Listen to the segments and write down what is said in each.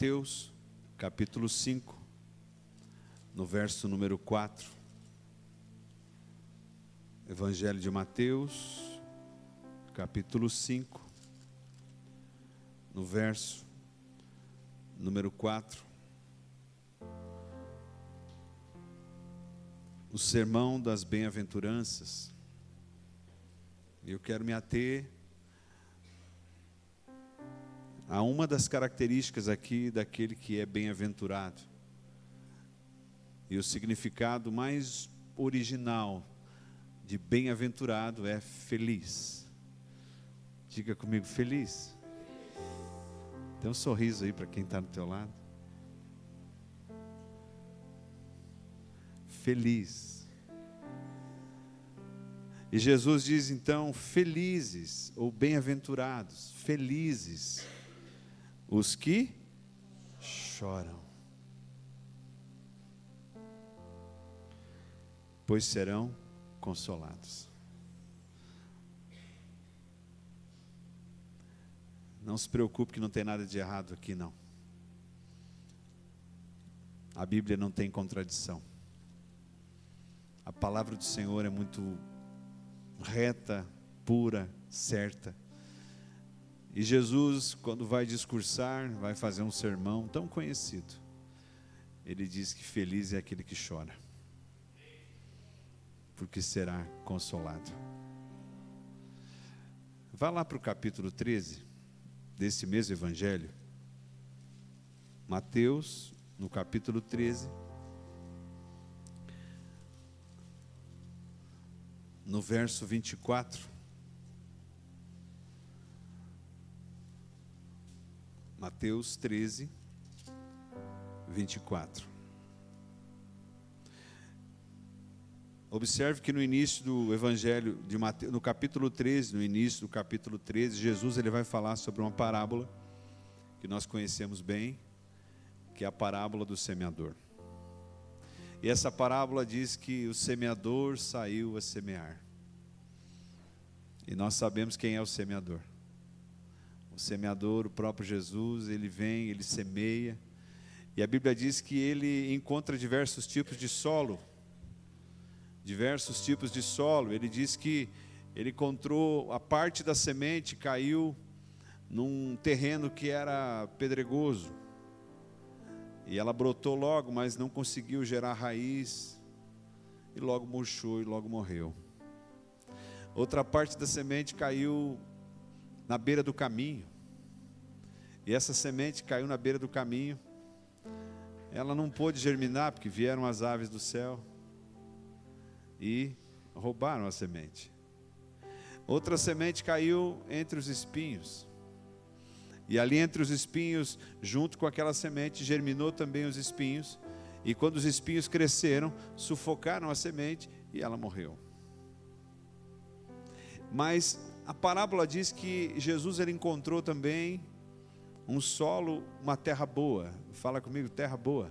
Mateus, capítulo 5, no verso número 4. Evangelho de Mateus, capítulo 5, no verso número 4. O sermão das bem-aventuranças. Eu quero me ater a uma das características aqui daquele que é bem-aventurado. E o significado mais original de bem-aventurado é feliz. Diga comigo, feliz. Tem um sorriso aí para quem está do teu lado. Feliz. E Jesus diz então, felizes ou bem-aventurados, felizes os que choram, pois serão consolados. Não se preocupe que não tem nada de errado aqui, não. A Bíblia não tem contradição. A palavra do Senhor é muito reta, pura, certa. E Jesus, quando vai discursar, vai fazer um sermão tão conhecido. Ele diz que feliz é aquele que chora, porque será consolado. Vá lá para o capítulo 13, desse mesmo evangelho. Mateus, no capítulo 13. No verso 24. Mateus 13, 24. Observe que no início do Evangelho de Mateus, no capítulo 13, no início do capítulo 13, Jesus ele vai falar sobre uma parábola que nós conhecemos bem, que é a parábola do semeador. E essa parábola diz que o semeador saiu a semear. E nós sabemos quem é o semeador. O semeador, o próprio Jesus, ele vem, ele semeia. E a Bíblia diz que ele encontra diversos tipos de solo. Diversos tipos de solo. Ele diz que ele encontrou a parte da semente, caiu num terreno que era pedregoso. E ela brotou logo, mas não conseguiu gerar raiz. E logo murchou e logo morreu. Outra parte da semente caiu na beira do caminho. E essa semente caiu na beira do caminho. Ela não pôde germinar, porque vieram as aves do céu e roubaram a semente. Outra semente caiu entre os espinhos. E ali entre os espinhos, junto com aquela semente, germinou também os espinhos. E quando os espinhos cresceram, sufocaram a semente e ela morreu. Mas a parábola diz que Jesus ele encontrou também um solo, uma terra boa. Fala comigo, terra boa.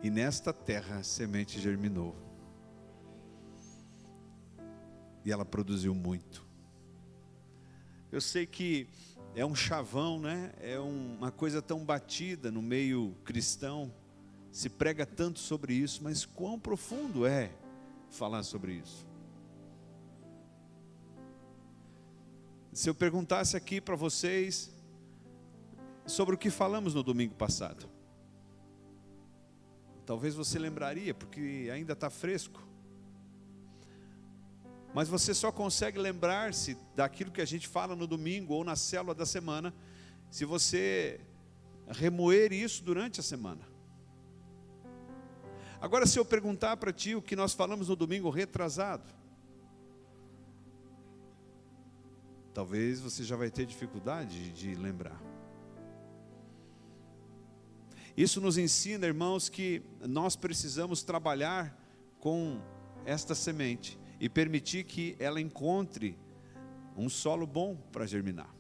E nesta terra a semente germinou. E ela produziu muito. Eu sei que é um chavão, né? É uma coisa tão batida no meio cristão. Se prega tanto sobre isso, mas quão profundo é falar sobre isso? Se eu perguntasse aqui para vocês sobre o que falamos no domingo passado, talvez você lembraria, porque ainda está fresco. Mas você só consegue lembrar-se daquilo que a gente fala no domingo ou na célula da semana, se você remoer isso durante a semana. Agora, se eu perguntar para ti o que nós falamos no domingo retrasado, talvez você já vai ter dificuldade de lembrar. Isso nos ensina, irmãos, que nós precisamos trabalhar com esta semente e permitir que ela encontre um solo bom para germinar.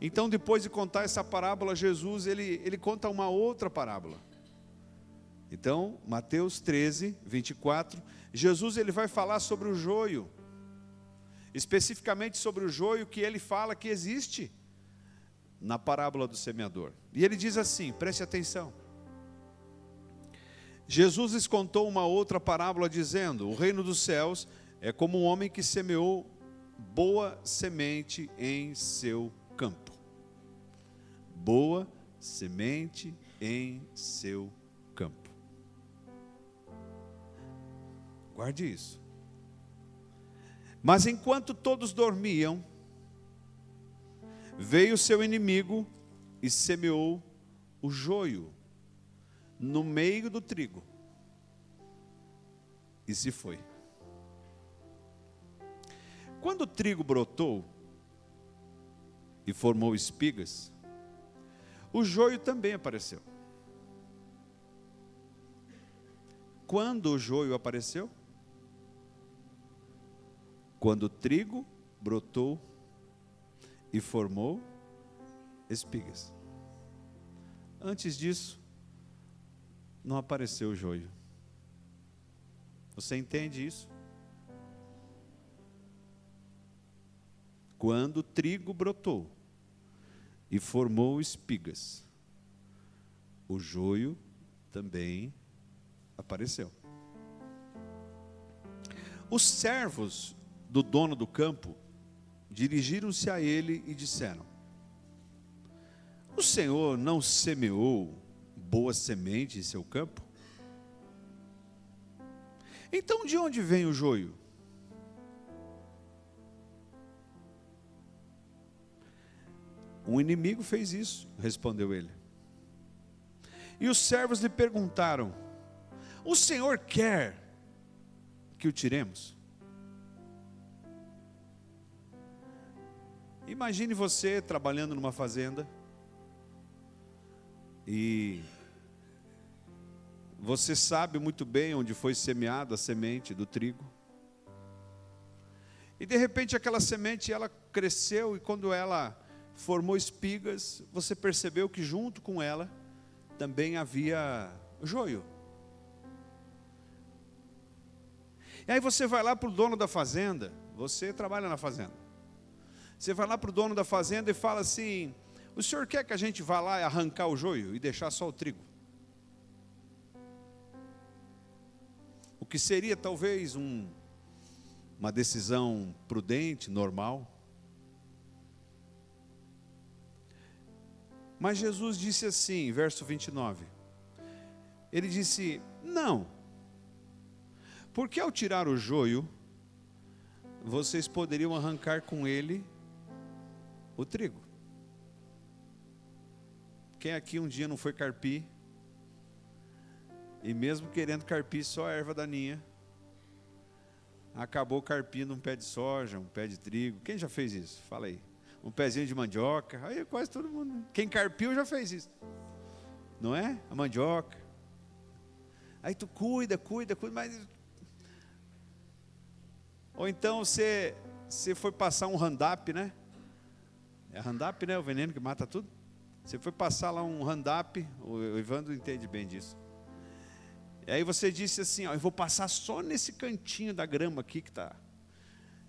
Então, depois de contar essa parábola, Jesus ele conta uma outra parábola. Então, Mateus 13, 24, Jesus ele vai falar sobre o joio. Especificamente sobre o joio que ele fala que existe na parábola do semeador. E ele diz assim, preste atenção. Jesus lhes contou uma outra parábola dizendo: o reino dos céus é como um homem que semeou boa semente em seu campo. Boa semente em seu campo. Guarde isso. Mas enquanto todos dormiam, veio seu inimigo e semeou o joio no meio do trigo e se foi. Quando o trigo brotou e formou espigas, o joio também apareceu. Quando o joio apareceu? Quando o trigo brotou e formou espigas. Antes disso, não apareceu o joio. Você entende isso? Quando o trigo brotou e formou espigas, o joio também apareceu. Os servos do dono do campo dirigiram-se a ele e disseram: o Senhor não semeou boa semente em seu campo? Então de onde vem o joio? Um inimigo fez isso, respondeu ele. E os servos lhe perguntaram: o Senhor quer que o tiremos? Imagine você trabalhando numa fazenda e você sabe muito bem onde foi semeada a semente do trigo. E de repente aquela semente ela cresceu e quando ela formou espigas, você percebeu que junto com ela também havia joio. E aí você vai lá para o dono da fazenda, você trabalha na fazenda. Você vai lá para o dono da fazenda e fala assim: o senhor quer que a gente vá lá e arrancar o joio e deixar só o trigo? O que seria talvez uma decisão prudente, normal. Mas Jesus disse assim, verso 29. Ele disse: não, porque ao tirar o joio, vocês poderiam arrancar com ele o trigo. Quem aqui um dia não foi carpir, e mesmo querendo carpir só a erva daninha, acabou carpindo um pé de soja, um pé de trigo? Quem já fez isso? Fala aí. Um pezinho de mandioca, aí quase todo mundo. Quem carpiu já fez isso, não é? A mandioca. Aí tu cuida, mas... Ou então você foi passar um Roundup, né? É Roundup, né? O veneno que mata tudo. Você foi passar lá um Roundup, o Evandro entende bem disso. E aí você disse assim: ó, eu vou passar só nesse cantinho da grama aqui que está.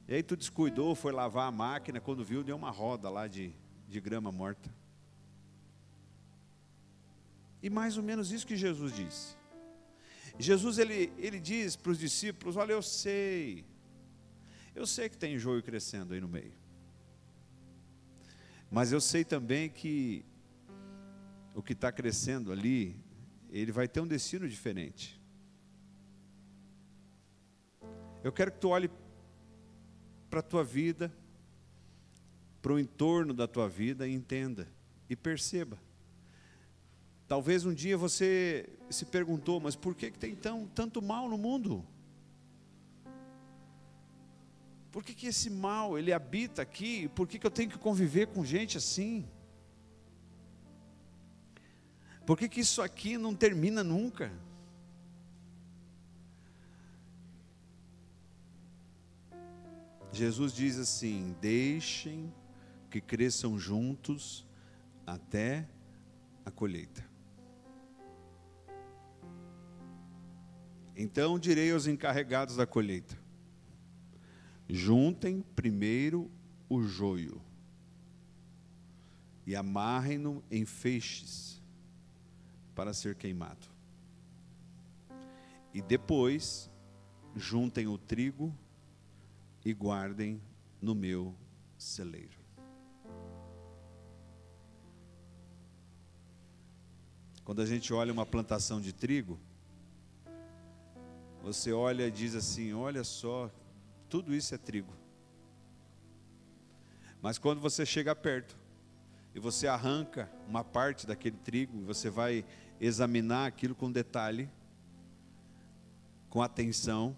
E aí tu descuidou, foi lavar a máquina, quando viu, deu uma roda lá de grama morta. E mais ou menos isso que Jesus disse. Jesus, ele diz para os discípulos: olha, eu sei que tem joio crescendo aí no meio. Mas eu sei também que o que está crescendo ali, ele vai ter um destino diferente. Eu quero que tu olhe para a tua vida, para o entorno da tua vida e entenda e perceba. Talvez um dia você se perguntou: mas por que tem tanto mal no mundo? Por que esse mal, ele habita aqui? Por que eu tenho que conviver com gente assim? Por que isso aqui não termina nunca? Jesus diz assim: deixem que cresçam juntos até a colheita. Então direi aos encarregados da colheita: juntem primeiro o joio e amarrem-no em feixes para ser queimado. E depois juntem o trigo e guardem no meu celeiro. Quando a gente olha uma plantação de trigo, você olha e diz assim: olha só, tudo isso é trigo. Mas quando você chega perto e você arranca uma parte daquele trigo, e você vai examinar aquilo com detalhe, com atenção,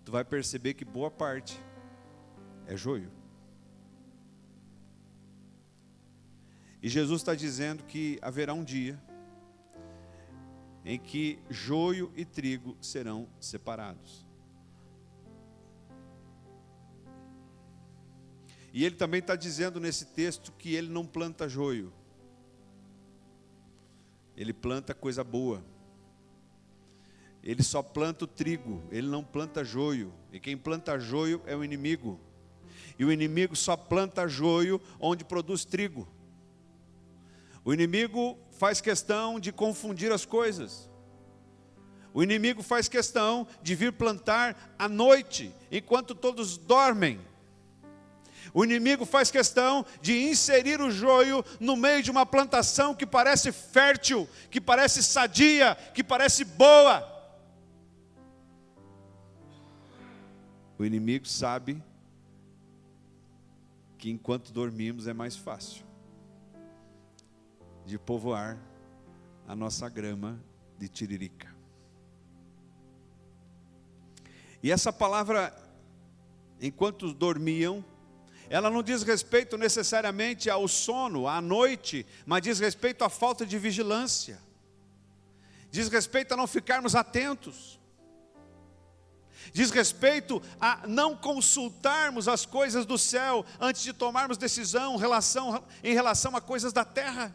tu vai perceber que boa parte é joio. E Jesus está dizendo que haverá um dia em que joio e trigo serão separados. E ele também está dizendo nesse texto que ele não planta joio. Ele planta coisa boa. Ele só planta o trigo, ele não planta joio. E quem planta joio é o inimigo. E o inimigo só planta joio onde produz trigo. O inimigo faz questão de confundir as coisas. O inimigo faz questão de vir plantar à noite, enquanto todos dormem. O inimigo faz questão de inserir o joio no meio de uma plantação que parece fértil, que parece sadia, que parece boa. O inimigo sabe que enquanto dormimos é mais fácil de povoar a nossa grama de tiririca. E essa palavra, enquanto dormiam, ela não diz respeito necessariamente ao sono, à noite, mas diz respeito à falta de vigilância. Diz respeito a não ficarmos atentos. Diz respeito a não consultarmos as coisas do céu antes de tomarmos decisão em relação a coisas da terra.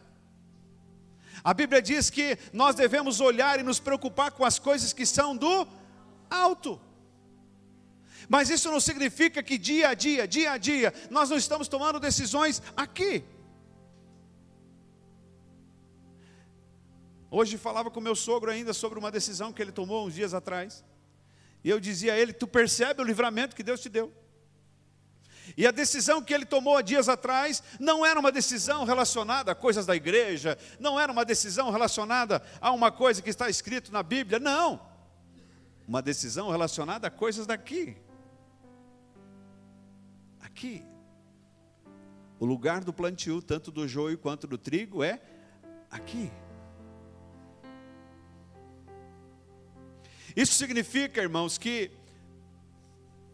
A Bíblia diz que nós devemos olhar e nos preocupar com as coisas que são do alto. Mas isso não significa que dia a dia, nós não estamos tomando decisões aqui. Hoje falava com meu sogro ainda sobre uma decisão que ele tomou uns dias atrás. E eu dizia a ele: tu percebe o livramento que Deus te deu? E a decisão que ele tomou há dias atrás não era uma decisão relacionada a coisas da igreja, não era uma decisão relacionada a uma coisa que está escrito na Bíblia, não. Uma decisão relacionada a coisas daqui. Aqui. O lugar do plantio, tanto do joio quanto do trigo, é aqui. Isso significa, irmãos, que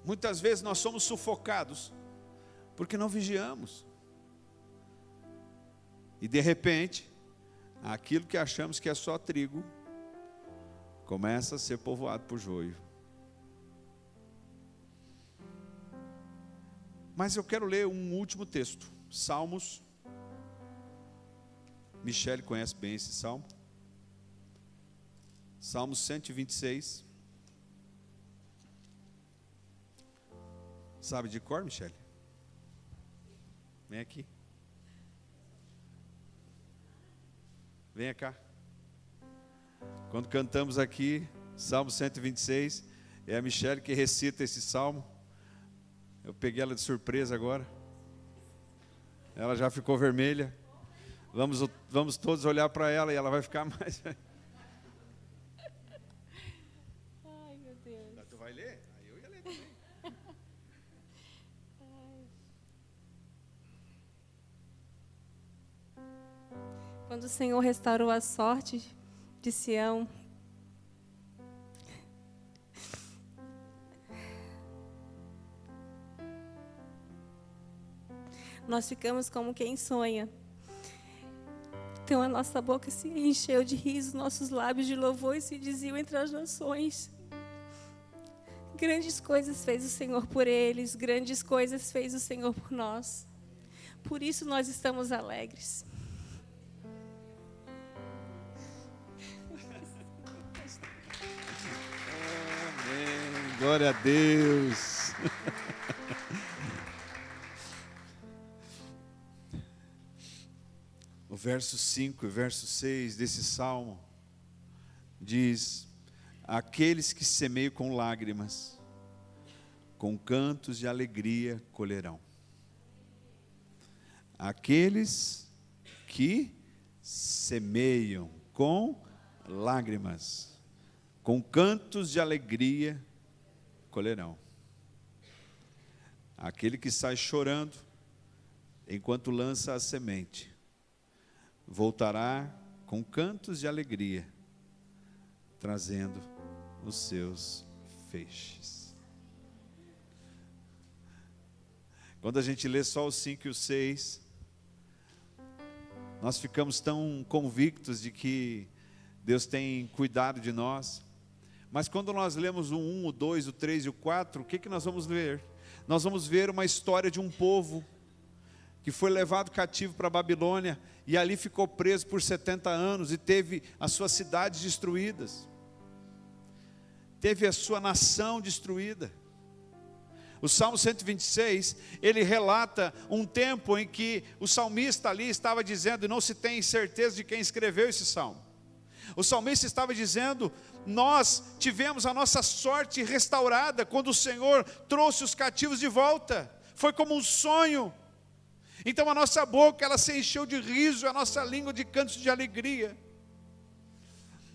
muitas vezes nós somos sufocados porque não vigiamos. E de repente, aquilo que achamos que é só trigo começa a ser povoado por joio. Mas eu quero ler um último texto, Salmos. Michele conhece bem esse salmo. Salmos 126. Sabe de cor, Michele? Vem aqui. Venha cá. Quando cantamos aqui, Salmo 126, é a Michele que recita esse salmo. Eu peguei ela de surpresa agora. Ela já ficou vermelha. Vamos todos olhar para ela e ela vai ficar mais... Ai, meu Deus. Tu vai ler? Aí eu ia ler também. Quando o Senhor restaurou a sorte de Sião, nós ficamos como quem sonha. Então a nossa boca se encheu de riso, nossos lábios de louvor e se diziam entre as nações. Grandes coisas fez o Senhor por eles, grandes coisas fez o Senhor por nós. Por isso nós estamos alegres. Amém. Glória a Deus. verso 5 e verso 6 desse salmo diz: aqueles que semeiam com lágrimas, com cantos de alegria colherão. Aqueles que semeiam com lágrimas, com cantos de alegria colherão. Aquele que sai chorando, enquanto lança a semente, voltará com cantos de alegria, trazendo os seus feixes. Quando a gente lê só os 5 e os 6, nós ficamos tão convictos de que Deus tem cuidado de nós. Mas quando nós lemos o 1, o 2, o 3 e o 4, o que nós vamos ver? Nós vamos ver uma história de um povo que foi levado cativo para a Babilônia e ali ficou preso por 70 anos e teve as suas cidades destruídas. Teve a sua nação destruída. O Salmo 126, ele relata um tempo em que o salmista ali estava dizendo, e não se tem certeza de quem escreveu esse salmo. O salmista estava dizendo: nós tivemos a nossa sorte restaurada quando o Senhor trouxe os cativos de volta. Foi como um sonho. Então a nossa boca, ela se encheu de riso, a nossa língua de cantos de alegria.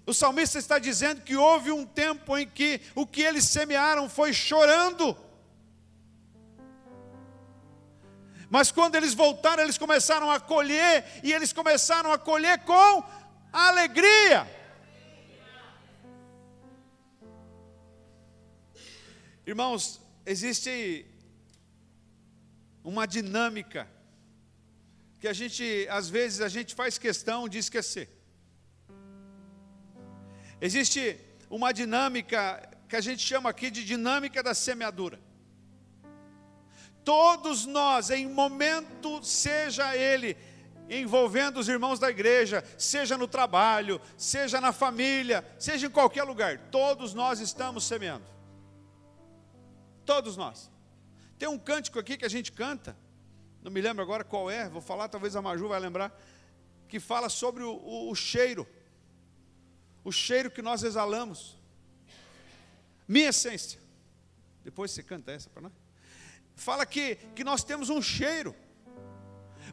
O salmista está dizendo que houve um tempo em que o que eles semearam foi chorando. Mas quando eles voltaram, eles começaram a colher, e eles começaram a colher com alegria. Irmãos, existe uma dinâmica que às vezes a gente faz questão de esquecer. Existe uma dinâmica que a gente chama aqui de dinâmica da semeadura. Todos nós, em momento, seja ele envolvendo os irmãos da igreja, seja no trabalho, seja na família, seja em qualquer lugar, todos nós estamos semeando. Todos nós. Tem um cântico aqui que a gente canta, não me lembro agora qual é, vou falar, talvez a Maju vai lembrar, que fala sobre o cheiro que nós exalamos. Minha essência. Depois você canta essa para nós. Fala que nós temos um cheiro.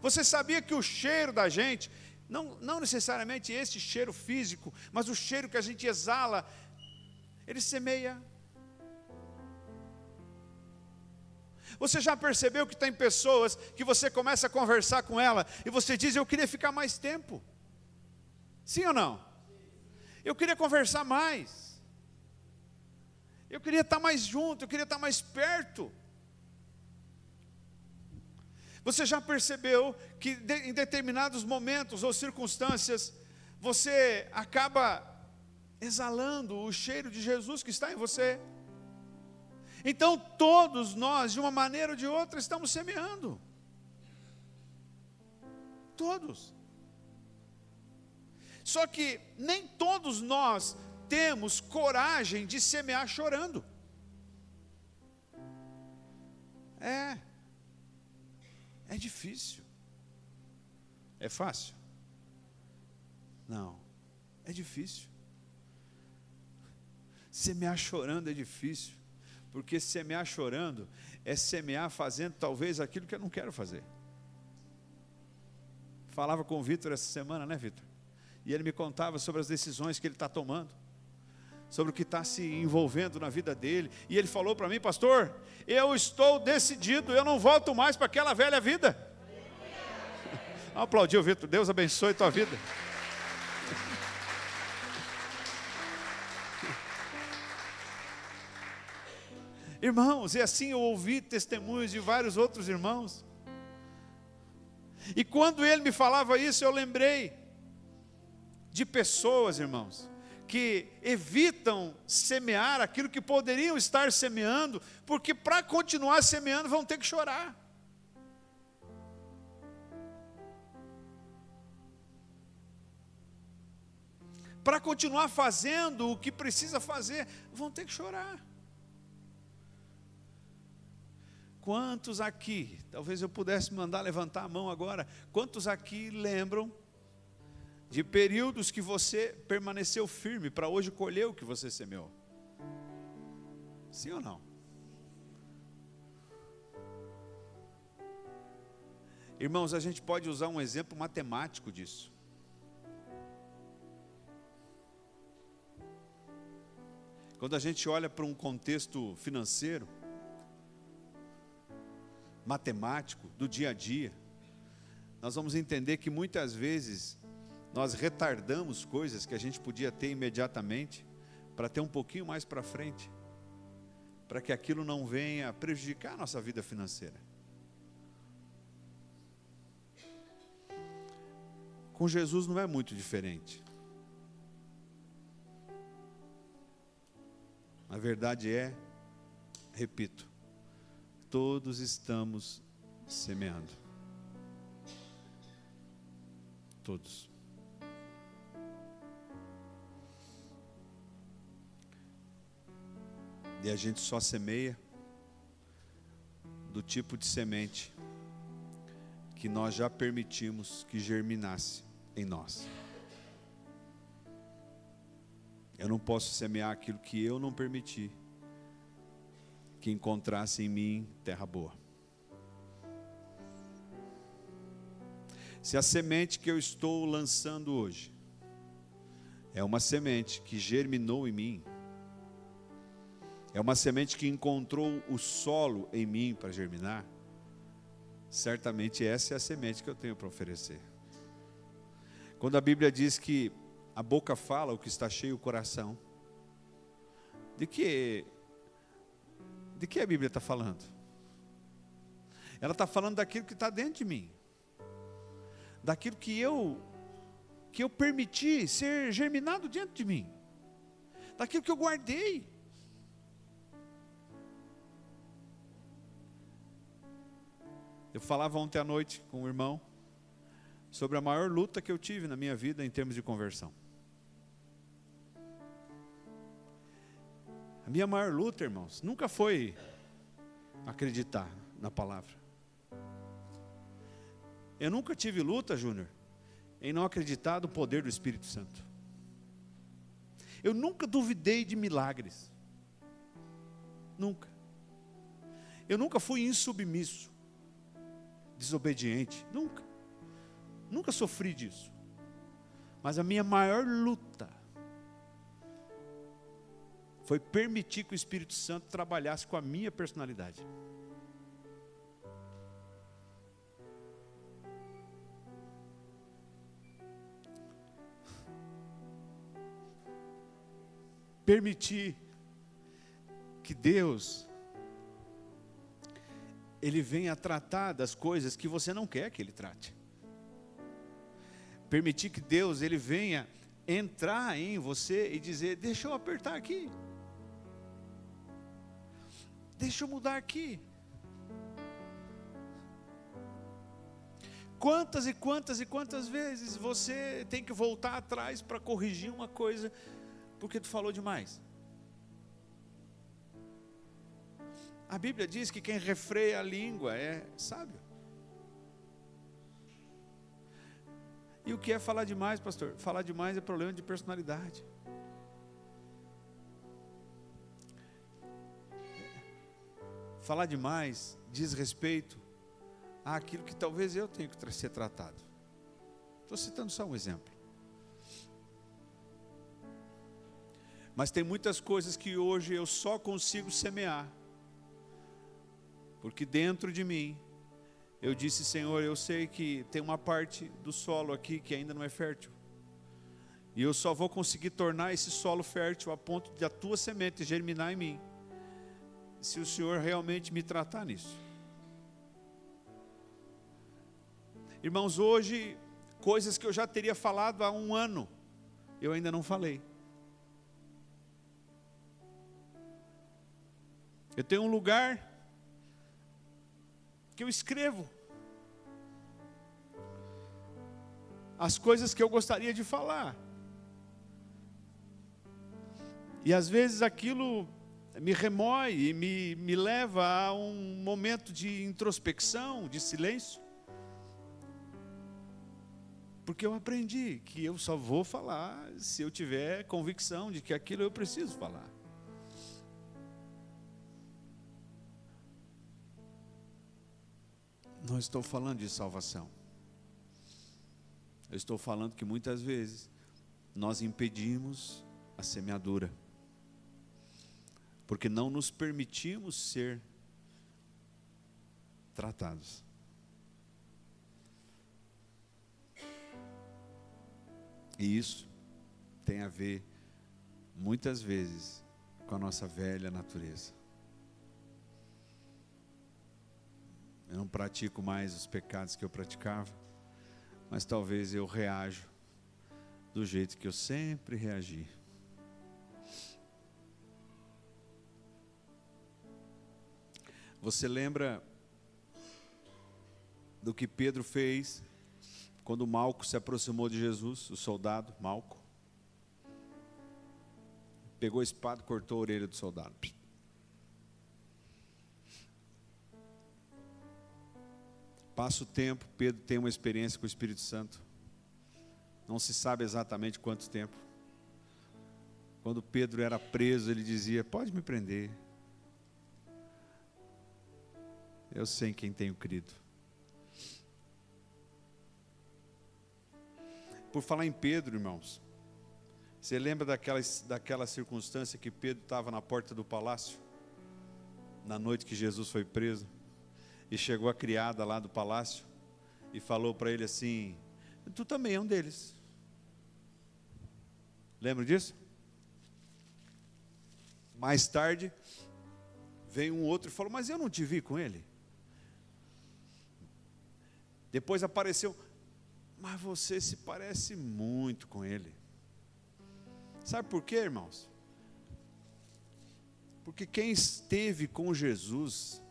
Você sabia que o cheiro da gente, não necessariamente esse cheiro físico, mas o cheiro que a gente exala, ele semeia. Você já percebeu que tem pessoas que você começa a conversar com ela e você diz: eu queria ficar mais tempo? Sim ou não? Eu queria conversar mais. Eu queria estar mais junto, eu queria estar mais perto. Você já percebeu que em determinados momentos ou circunstâncias, você acaba exalando o cheiro de Jesus que está em você? Então todos nós, de uma maneira ou de outra, estamos semeando. Todos. Só que nem todos nós temos coragem de semear chorando. É difícil. É fácil? Não, é difícil. Semear chorando é difícil, porque semear chorando é semear fazendo talvez aquilo que eu não quero fazer. Falava com o Vitor essa semana, né, Vitor? E ele me contava sobre as decisões que ele está tomando, sobre o que está se envolvendo na vida dele. E ele falou para mim: pastor, eu estou decidido, eu não volto mais para aquela velha vida. Vamos aplaudir o Vitor. Deus abençoe a tua vida. Irmãos, e assim eu ouvi testemunhos de vários outros irmãos. E quando ele me falava isso, eu lembrei de pessoas, irmãos, que evitam semear aquilo que poderiam estar semeando, porque para continuar semeando vão ter que chorar. Para continuar fazendo o que precisa fazer, vão ter que chorar. Quantos aqui, talvez eu pudesse mandar levantar a mão agora, quantos aqui lembram de períodos que você permaneceu firme para hoje colher o que você semeou. Sim ou não? Irmãos, a gente pode usar um exemplo matemático disso. Quando a gente olha para um contexto financeiro, matemático, do dia a dia, nós vamos entender que muitas vezes nós retardamos coisas que a gente podia ter imediatamente para ter um pouquinho mais para frente, para que aquilo não venha prejudicar a nossa vida financeira. Com Jesus não é muito diferente. A verdade é, repito, todos estamos semeando. Todos. E a gente só semeia do tipo de semente que nós já permitimos que germinasse em nós. Eu não posso semear aquilo que eu não permiti que encontrasse em mim terra boa. Se a semente que eu estou lançando hoje é uma semente que germinou em mim, é uma semente que encontrou o solo em mim para germinar, certamente essa é a semente que eu tenho para oferecer. Quando a Bíblia diz que a boca fala o que está cheio o coração, de que a Bíblia está falando? Ela está falando daquilo que está dentro de mim, daquilo que eu permiti ser germinado dentro de mim, daquilo que eu guardei. Eu falava ontem à noite com um irmão sobre a maior luta que eu tive na minha vida em termos de conversão. A minha maior luta, irmãos, nunca foi acreditar na palavra. Eu nunca tive luta, Júnior, em não acreditar no poder do Espírito Santo. Eu nunca duvidei de milagres. Nunca. Eu nunca fui insubmisso, desobediente. Nunca. Nunca sofri disso. Mas a minha maior luta foi permitir que o Espírito Santo trabalhasse com a minha personalidade. Permitir que Deus, Ele venha tratar das coisas que você não quer que Ele trate. Permitir que Deus, Ele venha entrar em você e dizer, deixa eu apertar aqui. Deixa eu mudar aqui. Quantas e quantas e quantas vezes você tem que voltar atrás para corrigir uma coisa porque tu falou demais? A Bíblia diz que quem refreia a língua é sábio. E o que é falar demais, pastor? Falar demais é problema de personalidade. Falar demais diz respeito àquilo que talvez eu tenha que ser tratado. Estou citando só um exemplo. Mas tem muitas coisas que hoje eu só consigo semear, porque dentro de mim, eu disse, Senhor, eu sei que tem uma parte do solo aqui que ainda não é fértil. E eu só vou conseguir tornar esse solo fértil a ponto de a tua semente germinar em mim, se o Senhor realmente me tratar nisso. Irmãos, hoje, coisas que eu já teria falado há um ano, eu ainda não falei. Eu tenho um lugar que eu escrevo as coisas que eu gostaria de falar. E às vezes aquilo me remói e me leva a um momento de introspecção, de silêncio. Porque eu aprendi que eu só vou falar se eu tiver convicção de que aquilo eu preciso falar. Não estou falando de salvação. Eu estou falando que muitas vezes nós impedimos a semeadura, porque não nos permitimos ser tratados. E isso tem a ver, muitas vezes, com a nossa velha natureza. Eu não pratico mais os pecados que eu praticava, mas talvez eu reajo do jeito que eu sempre reagi. Você lembra do que Pedro fez quando Malco se aproximou de Jesus, o soldado Malco? Pegou a espada e cortou a orelha do soldado. Passa o tempo, Pedro tem uma experiência com o Espírito Santo. Não se sabe exatamente quanto tempo. Quando Pedro era preso, ele dizia: pode me prender. Eu sei em quem tenho crido. Por falar em Pedro, irmãos, você lembra daquela circunstância que Pedro estava na porta do palácio, na noite que Jesus foi preso, e chegou a criada lá do palácio e falou para ele assim: tu também é um deles. Lembra disso? Mais tarde, veio um outro e falou: mas eu não te vi com ele. Depois apareceu: mas você se parece muito com ele. Sabe por quê, irmãos? Porque quem esteve com Jesus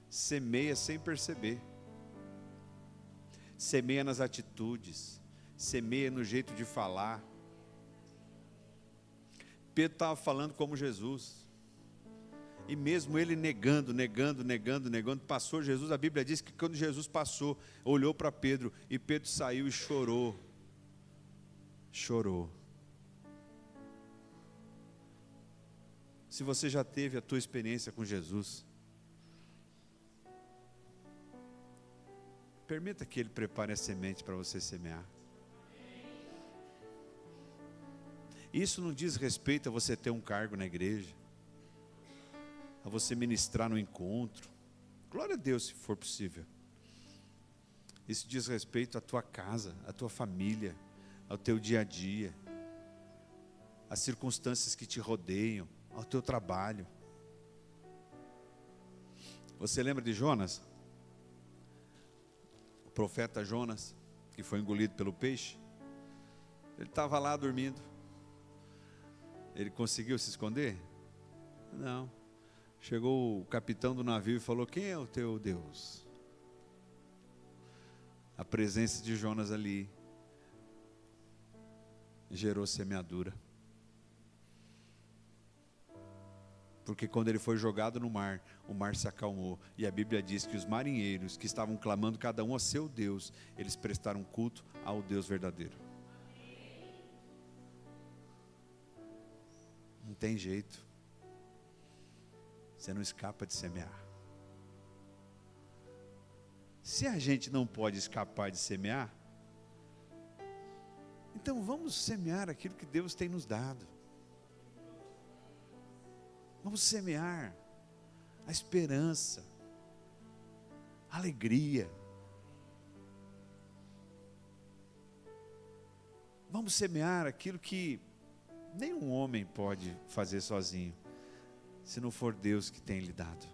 semeia sem perceber. Semeia nas atitudes, semeia no jeito de falar. Pedro estava falando como Jesus. E mesmo ele negando, passou Jesus. A Bíblia diz que quando Jesus passou, olhou para Pedro, e Pedro saiu e chorou. Chorou. Se você já teve a tua experiência com Jesus, permita que Ele prepare a semente para você semear. Isso não diz respeito a você ter um cargo na igreja, a você ministrar no encontro. Glória a Deus, se for possível. Isso diz respeito à tua casa, à tua família, ao teu dia a dia, às circunstâncias que te rodeiam, ao teu trabalho. Você lembra de Jonas? O profeta Jonas, que foi engolido pelo peixe. Ele estava lá dormindo. Ele conseguiu se esconder? Não. Chegou o capitão do navio e falou: quem é o teu Deus? A presença de Jonas ali gerou semeadura. Porque quando ele foi jogado no mar, o mar se acalmou. E a Bíblia diz que os marinheiros que estavam clamando cada um a seu Deus, eles prestaram culto ao Deus verdadeiro. Não tem jeito. Você não escapa de semear. Se a gente não pode escapar de semear, então vamos semear aquilo que Deus tem nos dado. Vamos semear a esperança, a alegria. Vamos semear aquilo que nenhum homem pode fazer sozinho, se não for Deus que tem lhe dado.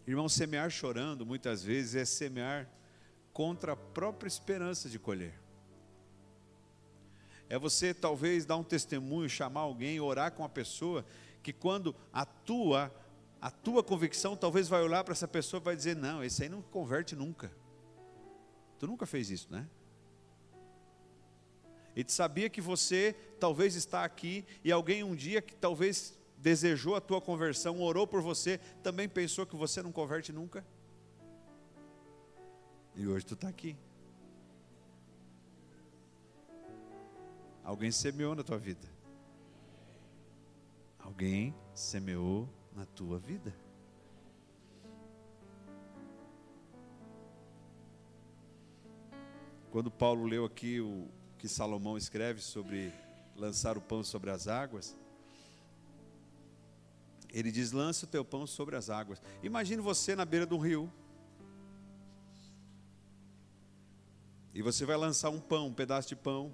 Irmão, semear chorando muitas vezes é semear contra a própria esperança de colher. É você talvez dar um testemunho, chamar alguém, orar com a pessoa, que quando a tua convicção talvez vai olhar para essa pessoa e vai dizer: não, esse aí não converte nunca. Tu nunca fez isso, né? Ele sabia que você talvez está aqui, e alguém um dia que talvez desejou a tua conversão, orou por você, também pensou que você não converte nunca. E hoje tu está aqui. Alguém semeou na tua vida. Alguém semeou na tua vida. Quando Paulo leu aqui o que Salomão escreve sobre lançar o pão sobre as águas, ele diz: lança o teu pão sobre as águas. Imagine você na beira de um rio. E você vai lançar um pão, um pedaço de pão.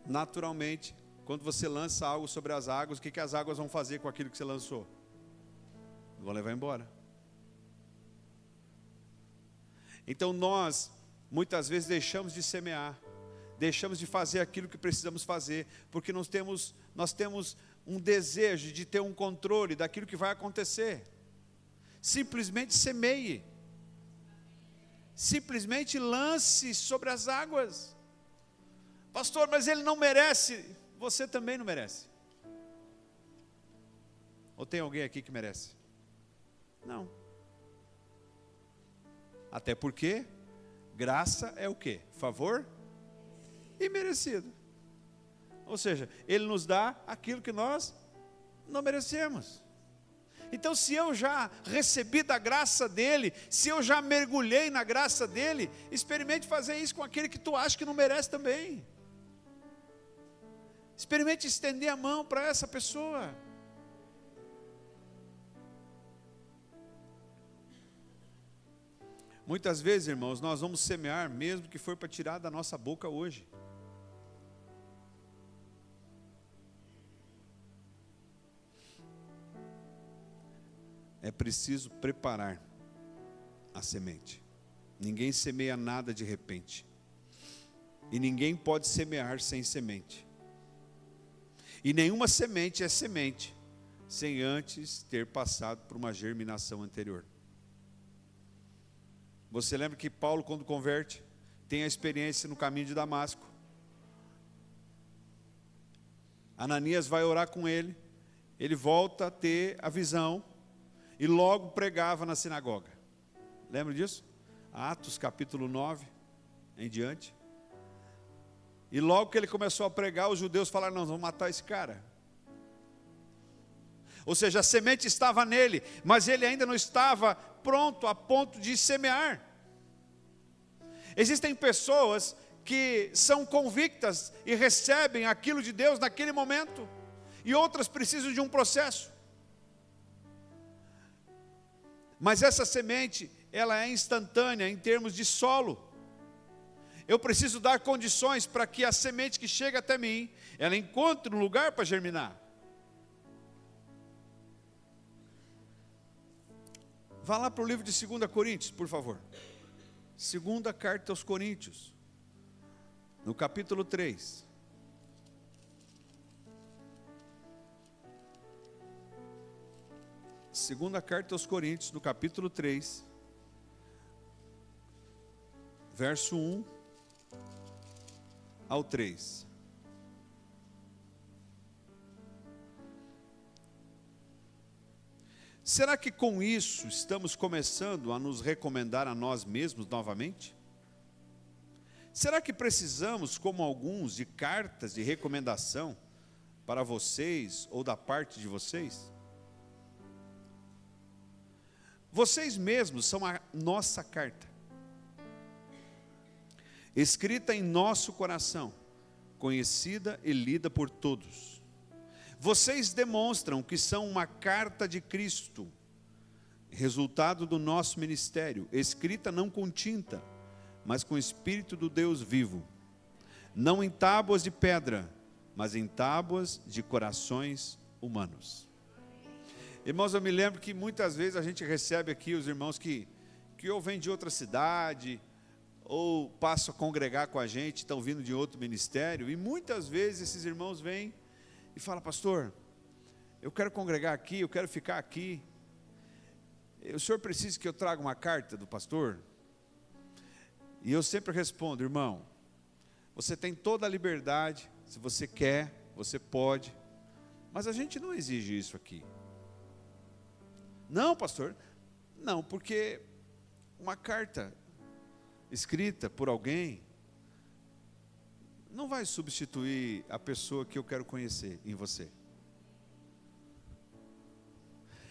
Naturalmente, quando você lança algo sobre as águas, o que as águas vão fazer com aquilo que você lançou? Vão levar embora. Então nós, muitas vezes, deixamos de semear, deixamos de fazer aquilo que precisamos fazer, porque nós temos um desejo de ter um controle daquilo que vai acontecer. Simplesmente semeie. Simplesmente lance sobre as águas. Pastor, mas ele não merece. Você também não merece. Ou tem alguém aqui que merece? Não. Até porque graça é o quê? Favor imerecido. Ou seja, ele nos dá aquilo que nós não merecemos. Então, se eu já recebi da graça dele, se eu já mergulhei na graça dele, experimente fazer isso com aquele que tu acha que não merece também. Experimente estender a mão para essa pessoa. Muitas vezes, irmãos, nós vamos semear mesmo que for para tirar da nossa boca hoje. É preciso preparar a semente. Ninguém semeia nada de repente. E ninguém pode semear sem semente. E nenhuma semente é semente sem antes ter passado por uma germinação anterior. Você lembra que Paulo, quando converte, tem a experiência no caminho de Damasco. Ananias vai orar com ele, ele volta a ter a visão e logo pregava na sinagoga. Lembra disso? Atos capítulo 9 em diante. E logo que ele começou a pregar, os judeus falaram: não, vamos matar esse cara. Ou seja, a semente estava nele, mas ele ainda não estava pronto a ponto de semear. Existem pessoas que são convictas e recebem aquilo de Deus naquele momento, e outras precisam de um processo. Mas essa semente, ela é instantânea em termos de solo. Eu preciso dar condições para que a semente que chega até mim, ela encontre um lugar para germinar. Vá lá para o livro de 2 Coríntios, por favor. Segunda carta aos Coríntios, no capítulo 3. Segunda carta aos Coríntios, no capítulo 3, verso 1 ao 3. Será que com isso estamos começando a nos recomendar a nós mesmos novamente? Será que precisamos, como alguns, de cartas de recomendação para vocês ou da parte de vocês? Vocês mesmos são a nossa carta, escrita em nosso coração, conhecida e lida por todos. Vocês demonstram que são uma carta de Cristo, resultado do nosso ministério, escrita não com tinta, mas com o Espírito do Deus vivo, não em tábuas de pedra, mas em tábuas de corações humanos. Irmãos, eu me lembro que muitas vezes a gente recebe aqui os irmãos que ou vêm de outra cidade, ou passam a congregar com a gente, estão vindo de outro ministério, e muitas vezes esses irmãos vêm e falam: pastor, eu quero congregar aqui, eu quero ficar aqui, o senhor precisa que eu traga uma carta do pastor? E eu sempre respondo: irmão, você tem toda a liberdade, se você quer, você pode, mas a gente não exige isso aqui. Não, pastor, não, porque uma carta escrita por alguém não vai substituir a pessoa que eu quero conhecer em você.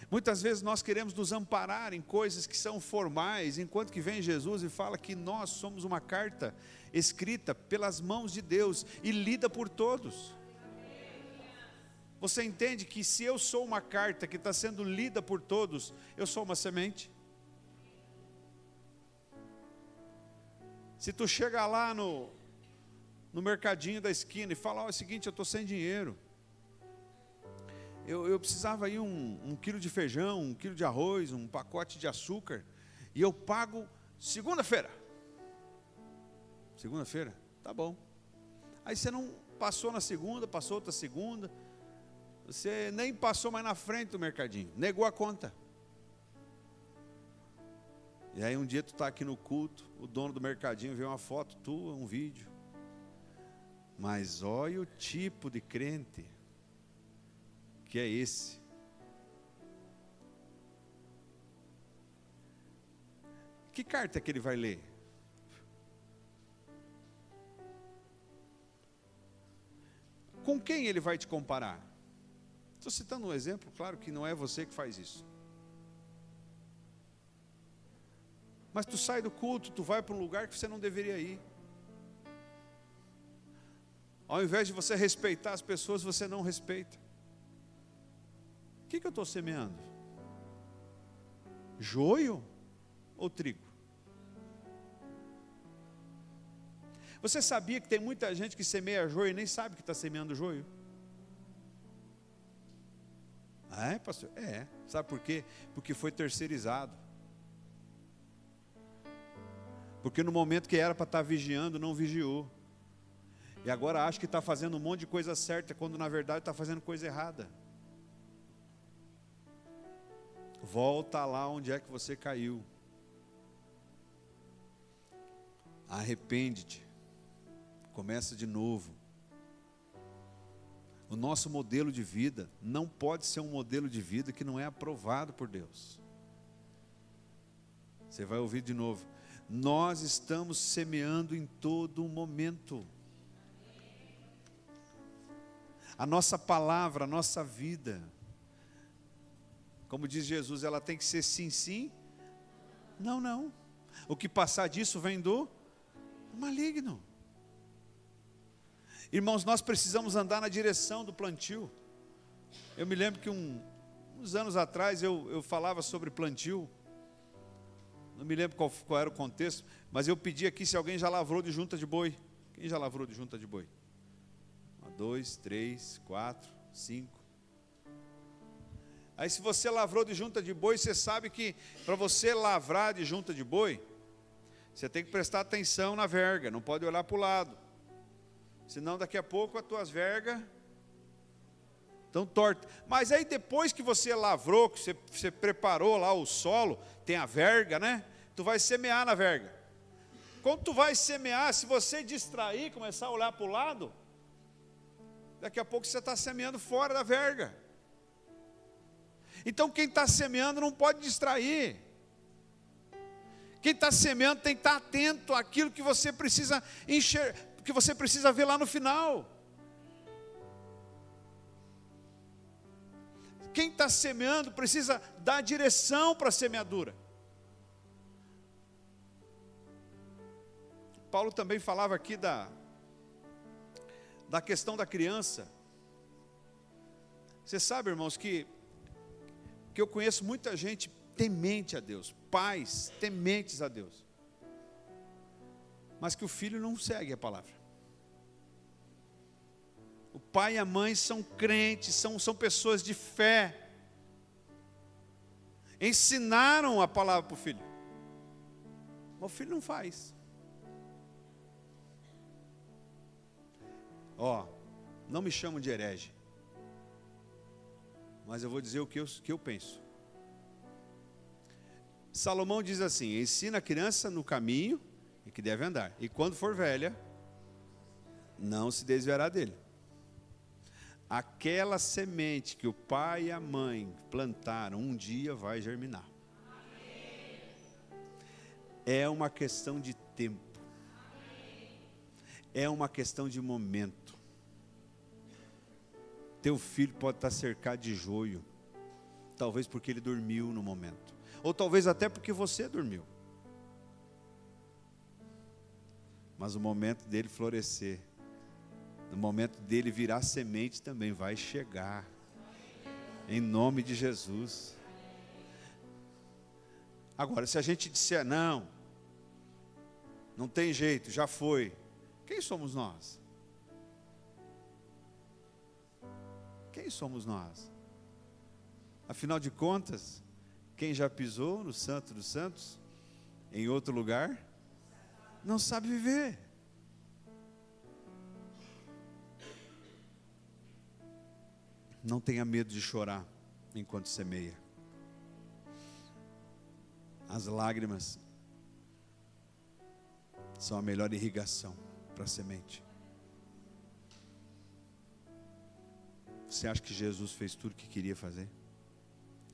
Muitas vezes nós queremos nos amparar em coisas que são formais, enquanto que vem Jesus e fala que nós somos uma carta escrita pelas mãos de Deus e lida por todos. Você entende que se eu sou uma carta que está sendo lida por todos, eu sou uma semente? Se tu chegar lá no mercadinho da esquina e falar, é o seguinte, eu estou sem dinheiro. Eu precisava aí um quilo de feijão, um quilo de arroz, um pacote de açúcar, e eu pago segunda-feira. Segunda-feira? Tá bom. Aí você não passou na segunda, passou outra segunda, você nem passou mais na frente do mercadinho, negou a conta. E aí um dia tu está aqui no culto, o dono do mercadinho vê uma foto tua, um vídeo. Mas olha o tipo de crente que é esse. Que carta que ele vai ler? Com quem ele vai te comparar? Estou citando um exemplo, claro que não é você que faz isso. Mas tu sai do culto, tu vai para um lugar que você não deveria ir. Ao invés de você respeitar as pessoas, você não respeita. O que eu estou semeando? Joio ou trigo? Você sabia que tem muita gente que semeia joio e nem sabe que está semeando joio? Ah, é, pastor? É. Sabe por quê? Porque foi terceirizado. Porque no momento que era para estar vigiando, não vigiou. E agora acha que está fazendo um monte de coisa certa, quando na verdade está fazendo coisa errada. Volta lá onde é que você caiu. Arrepende-te. Começa de novo. O nosso modelo de vida não pode ser um modelo de vida que não é aprovado por Deus. Você vai ouvir de novo. Nós estamos semeando em todo momento. A nossa palavra, a nossa vida, como diz Jesus, ela tem que ser sim, sim, não, não. O que passar disso vem do maligno. Irmãos, nós precisamos andar na direção do plantio. Eu me lembro que uns anos atrás eu falava sobre plantio. Não me lembro qual era o contexto, mas eu pedi aqui se alguém já lavrou de junta de boi. Quem já lavrou de junta de boi? 1, 2, 3, 4, 5. Aí se você lavrou de junta de boi, você sabe que para você lavrar de junta de boi, você tem que prestar atenção na verga, não pode olhar para o lado. Senão daqui a pouco as tuas vergas estão tortas. Mas aí depois que você lavrou, que você preparou lá o solo, tem a verga, né? Tu vai semear na verga. Quando tu vai semear, se você distrair, começar a olhar para o lado, daqui a pouco você está semeando fora da verga. Então quem está semeando não pode distrair. Quem está semeando tem que estar atento àquilo que você precisa enxergar, que você precisa ver lá no final. Quem está semeando precisa dar direção para a semeadura. Paulo também falava aqui da questão da criança. Você sabe, irmãos, que eu conheço muita gente temente a Deus, pais tementes a Deus, mas que o filho não segue a palavra. O pai e a mãe são crentes, são pessoas de fé, ensinaram a palavra para o filho, mas o filho não faz. Não me chamam de herege, mas eu vou dizer o que eu penso. Salomão diz assim: ensina a criança no caminho em que deve andar, e quando for velha, não se desviará dele. Aquela semente que o pai e a mãe plantaram, um dia vai germinar. É uma questão de tempo. É uma questão de momento. Teu filho pode estar cercado de joio, talvez porque ele dormiu no momento, ou talvez até porque você dormiu. Mas o momento dele florescer, no momento dele virar semente também vai chegar, em nome de Jesus. Agora, se a gente disser não tem jeito, já foi, quem somos nós? Quem somos nós? Afinal de contas, quem já pisou no Santo dos Santos, em outro lugar, não sabe viver. Não tenha medo de chorar enquanto semeia. As lágrimas são a melhor irrigação para a semente. Você acha que Jesus fez tudo o que queria fazer?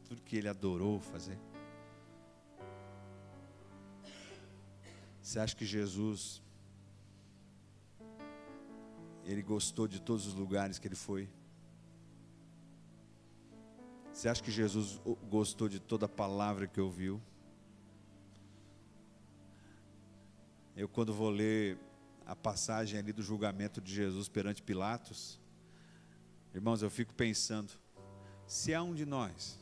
Tudo que ele adorou fazer? Você acha que Jesus, ele gostou de todos os lugares que ele foi? Você acha que Jesus gostou de toda a palavra que ouviu? Eu, quando vou ler a passagem ali do julgamento de Jesus perante Pilatos, irmãos, eu fico pensando, se há um de nós,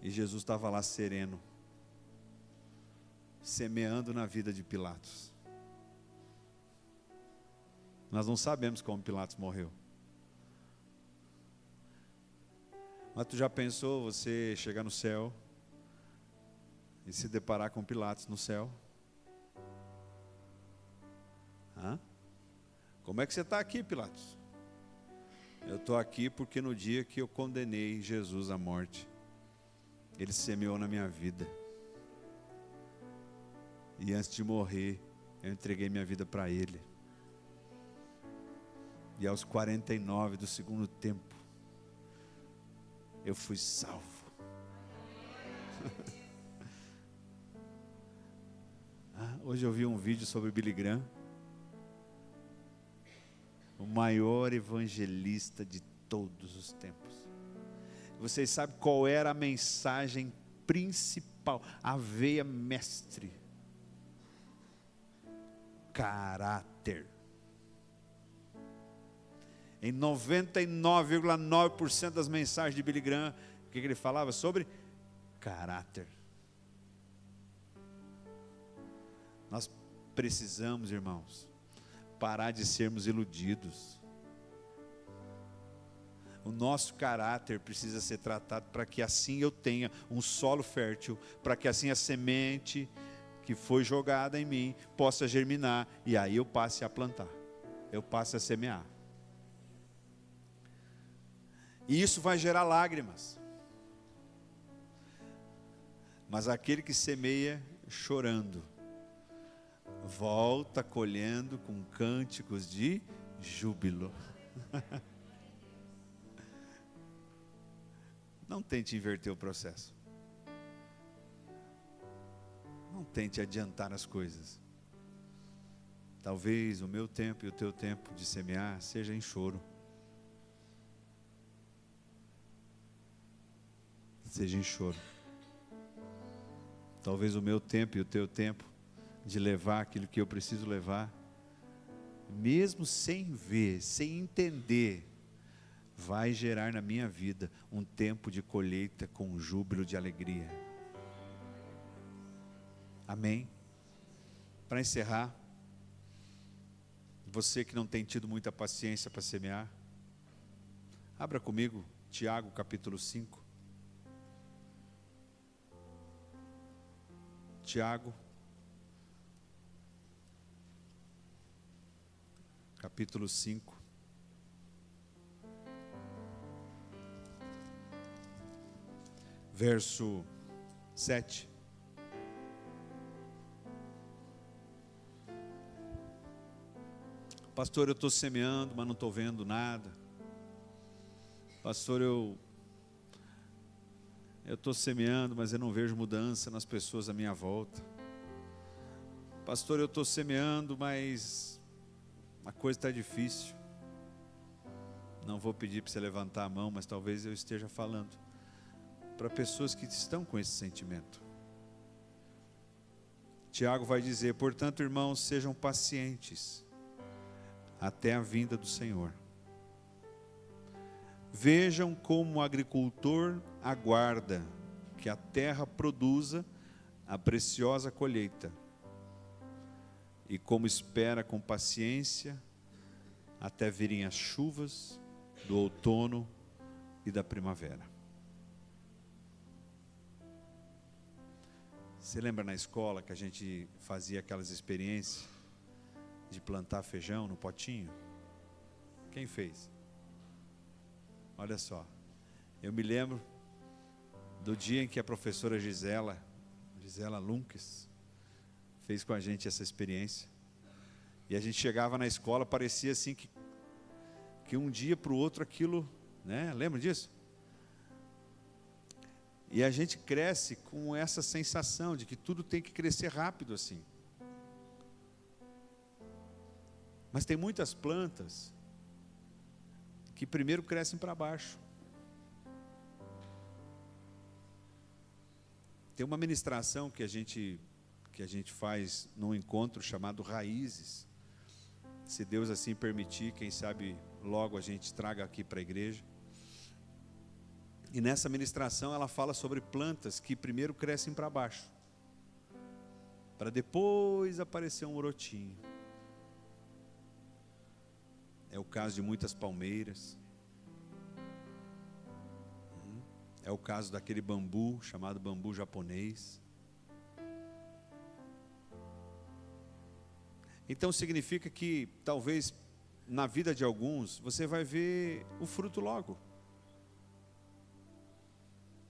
e Jesus estava lá sereno, semeando na vida de Pilatos. Nós não sabemos como Pilatos morreu. Mas tu já pensou você chegar no céu e se deparar com Pilatos no céu? Hã? Como é que você está aqui, Pilatos? Eu estou aqui porque no dia que eu condenei Jesus à morte, ele semeou na minha vida. E antes de morrer, eu entreguei minha vida para ele. E aos 49 do segundo tempo, eu fui salvo. Hoje eu vi um vídeo sobre Billy Graham, o maior evangelista de todos os tempos. Vocês sabem qual era a mensagem principal, a veia mestre? Caráter. Em 99,9% das mensagens de Billy Graham, o que ele falava? Sobre caráter. Nós precisamos, irmãos, parar de sermos iludidos. O nosso caráter precisa ser tratado para que assim eu tenha um solo fértil, para que assim a semente que foi jogada em mim possa germinar e aí eu passe a plantar, eu passe a semear. E isso vai gerar lágrimas. Mas aquele que semeia chorando, volta colhendo com cânticos de júbilo. Não tente inverter o processo. Não tente adiantar as coisas. Talvez o meu tempo e o teu tempo de semear seja em choro. Seja em choro. Talvez o meu tempo e o teu tempo de levar aquilo que eu preciso levar, mesmo sem ver, sem entender, vai gerar na minha vida um tempo de colheita com júbilo de alegria. Amém? Para encerrar, você que não tem tido muita paciência para semear, abra comigo Tiago capítulo 5. Tiago, capítulo 5. Verso 7. Pastor, eu estou semeando, mas não estou vendo nada. Pastor, eu Eu estou semeando, mas eu não vejo mudança nas pessoas à minha volta. Pastor, eu estou semeando, mas a coisa está difícil. Não vou pedir para você levantar a mão, mas talvez eu esteja falando para pessoas que estão com esse sentimento. Tiago vai dizer: portanto, irmãos, sejam pacientes até a vinda do Senhor. Vejam como o agricultor aguarda que a terra produza a preciosa colheita, e como espera com paciência até virem as chuvas do outono e da primavera. Você lembra na escola que a gente fazia aquelas experiências de plantar feijão no potinho? Quem fez? Olha só, eu me lembro do dia em que a professora Gisela Lunques, fez com a gente essa experiência. E a gente chegava na escola, parecia assim que um dia para o outro aquilo, né? Lembra disso? E a gente cresce com essa sensação de que tudo tem que crescer rápido assim. Mas tem muitas plantas que primeiro crescem para baixo. Tem uma ministração que a gente faz num encontro chamado Raízes. Se Deus assim permitir, quem sabe logo a gente traga aqui para a igreja. E nessa ministração ela fala sobre plantas que primeiro crescem para baixo, para depois aparecer um brotinho. É o caso de muitas palmeiras. É o caso daquele bambu, chamado bambu japonês. Então significa que talvez na vida de alguns você vai ver o fruto logo.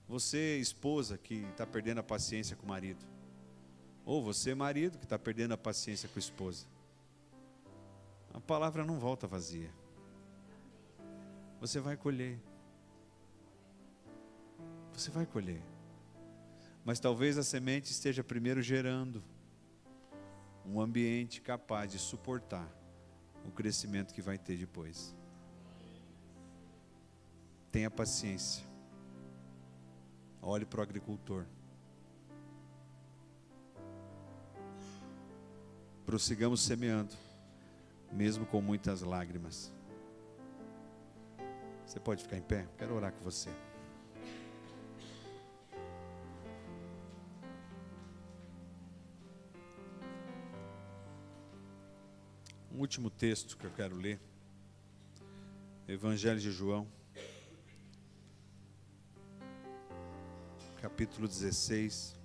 Você, esposa, que está perdendo a paciência com o marido. Ou você, marido, que está perdendo a paciência com a esposa. A palavra não volta vazia. Você vai colher. Você vai colher. Mas talvez a semente esteja primeiro gerando um ambiente capaz de suportar o crescimento que vai ter depois. Tenha paciência. Olhe para o agricultor. Prossigamos semeando, mesmo com muitas lágrimas. Você pode ficar em pé? Quero orar com você. Um último texto que eu quero ler. Evangelho de João, capítulo 16.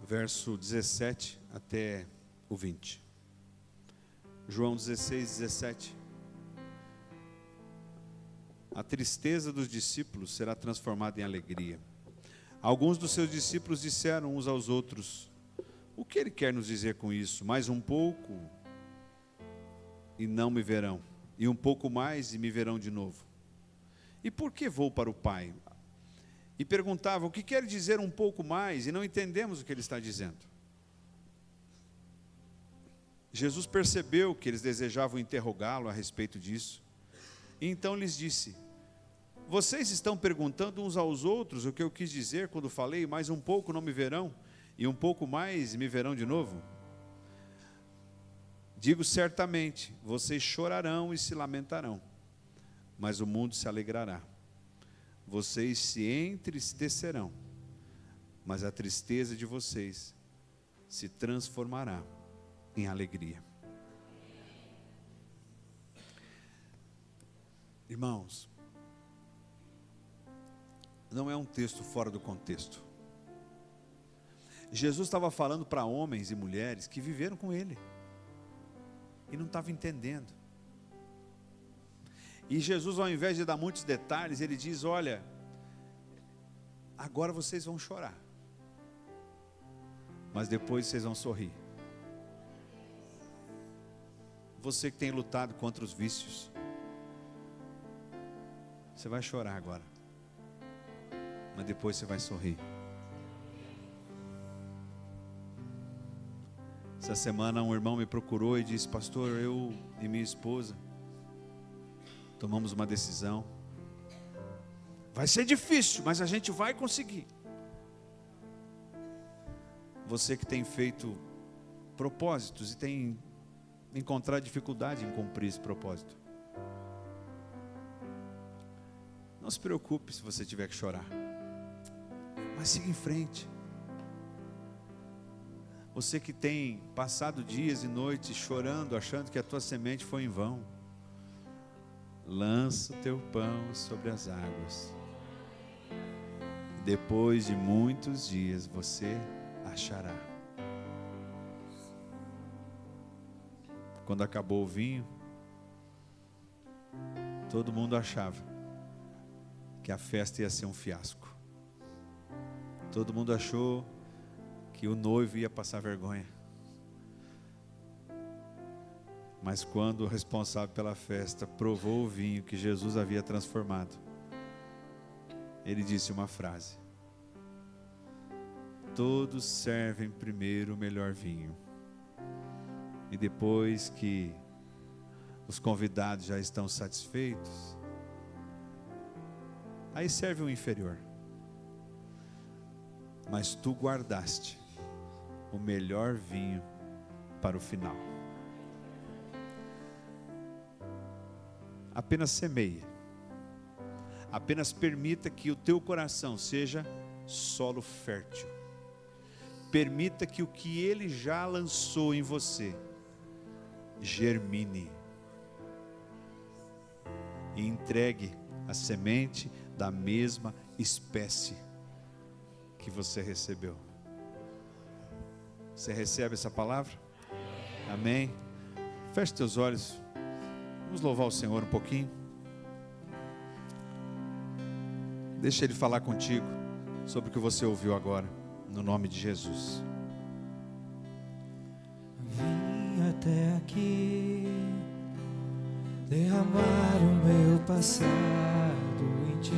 Verso 17 até o 20. João 16, 17. A tristeza dos discípulos será transformada em alegria. Alguns dos seus discípulos disseram uns aos outros: o que ele quer nos dizer com isso? Mais um pouco e não me verão, e um pouco mais e me verão de novo. E por que vou para o Pai? E perguntavam: o que quer dizer um pouco mais? E não entendemos o que ele está dizendo. Jesus percebeu que eles desejavam interrogá-lo a respeito disso. E então lhes disse: vocês estão perguntando uns aos outros o que eu quis dizer quando falei, mais um pouco não me verão, e um pouco mais me verão de novo? Digo certamente, vocês chorarão e se lamentarão, mas o mundo se alegrará. Vocês se entristecerão, mas a tristeza de vocês se transformará em alegria. Irmãos, não é um texto fora do contexto. Jesus estava falando para homens e mulheres que viveram com ele e não estavam entendendo. E Jesus, ao invés de dar muitos detalhes, ele diz: olha, agora vocês vão chorar, mas depois vocês vão sorrir. Você que tem lutado contra os vícios, você vai chorar agora, mas depois você vai sorrir. Essa semana um irmão me procurou e disse: pastor, eu e minha esposa tomamos uma decisão. Vai ser difícil, mas a gente vai conseguir. Você que tem feito propósitos e tem encontrado dificuldade em cumprir esse propósito, não se preocupe se você tiver que chorar, mas siga em frente. Você que tem passado dias e noites chorando, achando que a tua semente foi em vão, lança o teu pão sobre as águas. Depois de muitos dias você achará. Quando acabou o vinho, todo mundo achava que a festa ia ser um fiasco. Todo mundo achou que o noivo ia passar vergonha. Mas quando o responsável pela festa provou o vinho que Jesus havia transformado, ele disse uma frase: todos servem primeiro o melhor vinho, e depois que os convidados já estão satisfeitos, aí serve o inferior. Mas tu guardaste o melhor vinho para o final. Apenas semeie. Apenas permita que o teu coração seja solo fértil. Permita que o que Ele já lançou em você germine. E entregue a semente da mesma espécie que você recebeu. Você recebe essa palavra? Amém? Feche teus olhos. Vamos louvar o Senhor um pouquinho. Deixa Ele falar contigo sobre o que você ouviu agora, no nome de Jesus. Vim até aqui derramar o meu passado em ti.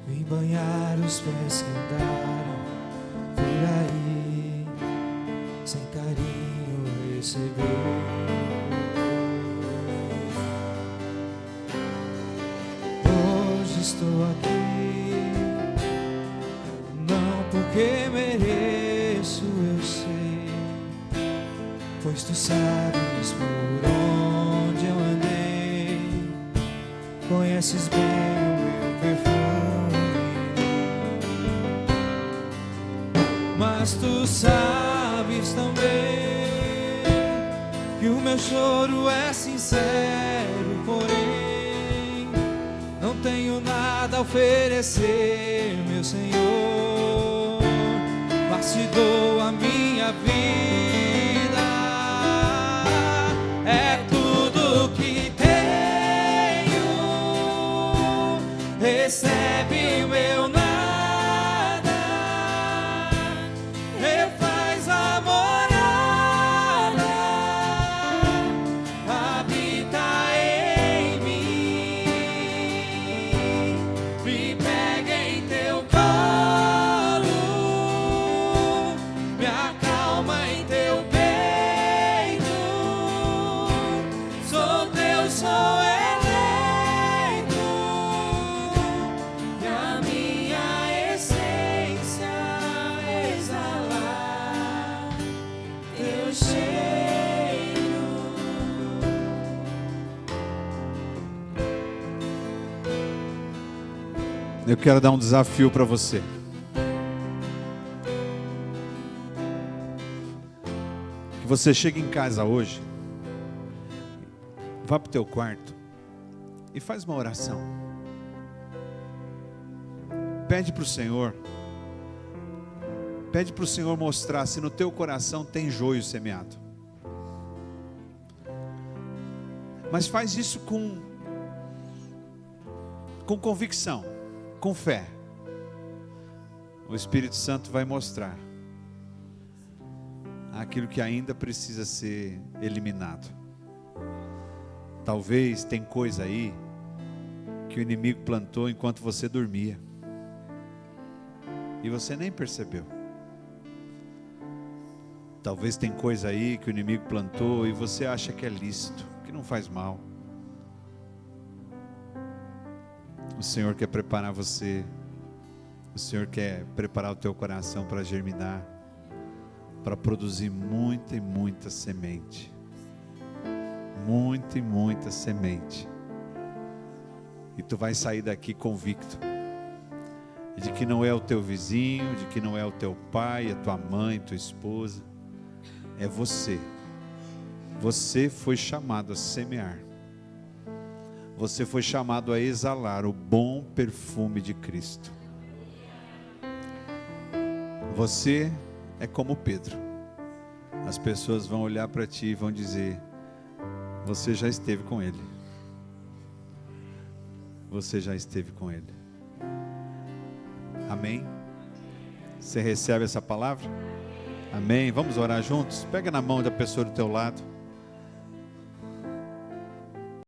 Vim banhar os pés que andaram por aí, sem carinho receber. Estou aqui, não porque mereço, eu sei, pois tu sabes por onde eu andei, conheces bem o meu perfume, mas tu sabes também que o meu choro é sincero, porém não tenho nada a oferecer, meu Senhor, mas te dou a minha vida. É tudo que tenho, recebe meu nada, refaz a morada, habita em mim. Me pega em teu colo, me acalma em teu peito. Sou teu, sou eleito, e a minha essência exalar teu cheiro. Eu quero dar um desafio para você. Que você chegue em casa hoje, vá para o teu quarto e faz uma oração. Pede para o Senhor mostrar se no teu coração tem joio semeado. Mas faz isso com convicção, com fé. O Espírito Santo vai mostrar aquilo que ainda precisa ser eliminado. Talvez tem coisa aí que o inimigo plantou enquanto você dormia e você nem percebeu. Talvez tem coisa aí que o inimigo plantou e você acha que é lícito, que não faz mal. O Senhor quer preparar você. O Senhor quer preparar o teu coração para germinar, para produzir muita e muita semente. Muita e muita semente. E tu vai sair daqui convicto de que não é o teu vizinho, de que não é o teu pai, a tua mãe, tua esposa. É você. Você foi chamado a semear. Você foi chamado a exalar o bom perfume de Cristo. Você é como Pedro. As pessoas vão olhar para ti e vão dizer: você já esteve com ele. Você já esteve com ele. Amém? Você recebe essa palavra? Amém? Vamos orar juntos? Pega na mão da pessoa do teu lado.